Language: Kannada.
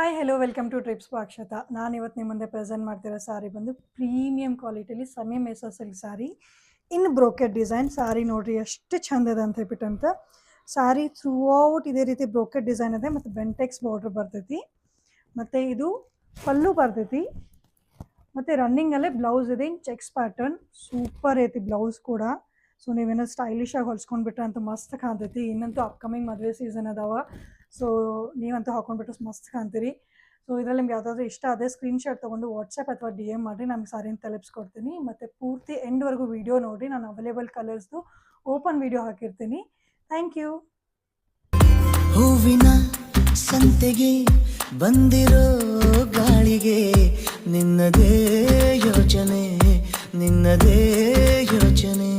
Hi hello welcome to trips Akshata. ನಾನು ಇವತ್ತು ನಿಮ್ಮ ಮುಂದೆ ಪ್ರೆಸೆಂಟ್ ಮಾಡ್ತಿರೋ ಸಾರಿ ಬಂದು ಪ್ರೀಮಿಯಂ ಕ್ವಾಲಿಟಿಲಿ ಸಮಿ ಮೆಸೋ silk sari in brocade design. Sari ನೋಡ್ರಿ ಎಷ್ಟು ಚಂದ ಇದೆ ಅಂತ ಹೇಳ್ಬಿಟ್ಟಂತ. ಸಾರಿ ಥ್ರೂ ಔಟ್ ಇದೇ ರೀತಿ ಬ್ರೋಕೆಡ್ ಡಿಸೈನ್ ಇದೆ ಮತ್ತು ಬೆಂಟೆಕ್ಸ್ ಬಾರ್ಡ್ರ್ ಬರ್ತೈತಿ. ಮತ್ತು ಇದು ಪಲ್ಲು ಬರ್ತೈತಿ ಮತ್ತು ರನ್ನಿಂಗಲ್ಲೇ ಬ್ಲೌಸ್ ಇದೆ ಇನ್ ಚೆಕ್ಸ್ ಪ್ಯಾಟರ್ನ್. ಸೂಪರ್ ಐತಿ ಬ್ಲೌಸ್ ಕೂಡ. ಸೊ ನೀವೇನೋ ಸ್ಟೈಲಿಶಾಗಿ ಹೊಲ್ಸ್ಕೊಂಡ್ಬಿಟ್ರೆ ಅಂತೂ ಮಸ್ತ್ ಕಾಣ್ತೈತಿ. ಇನ್ನಂತೂ ಅಪ್ಕಮಿಂಗ್ ಮದುವೆ ಸೀಸನ್ ಅದಾವ. ಸೊ ನೀವಂತೂ ಹಾಕೊಂಡ್ಬಿಟ್ಟು ಮಸ್ತ್ ಕಾಣ್ತೀರಿ. ಸೊ ಇದರಲ್ಲಿ ನಿಮ್ಗೆ ಯಾವುದಾದ್ರೂ ಇಷ್ಟ ಅದೇ ಸ್ಕ್ರೀನ್ಶಾಟ್ ತೊಗೊಂಡು ವಾಟ್ಸಪ್ ಅಥವಾ ಡಿ ಎಮ್ ಮಾಡಿ ನಮ್ಗೆ ಸಾರಿನ ತಲುಪಿಸ್ಕೊಡ್ತೀನಿ. ಮತ್ತು ಪೂರ್ತಿ ಎಂಡ್ವರೆಗೂ ವೀಡಿಯೋ ನೋಡಿ. ನಾನು ಅವೈಲೇಬಲ್ ಕಲರ್ಸ್ದು ಓಪನ್ ವೀಡಿಯೋ ಹಾಕಿರ್ತೀನಿ. Thank you. ಹೂವಿನ ಸಂತೆಗೆ ಬಂದಿರೋ ಗಾಳಿಗೆ ನಿನ್ನದೇ ಯೋಚನೆ, ನಿನ್ನದೇ ಯೋಚನೆ.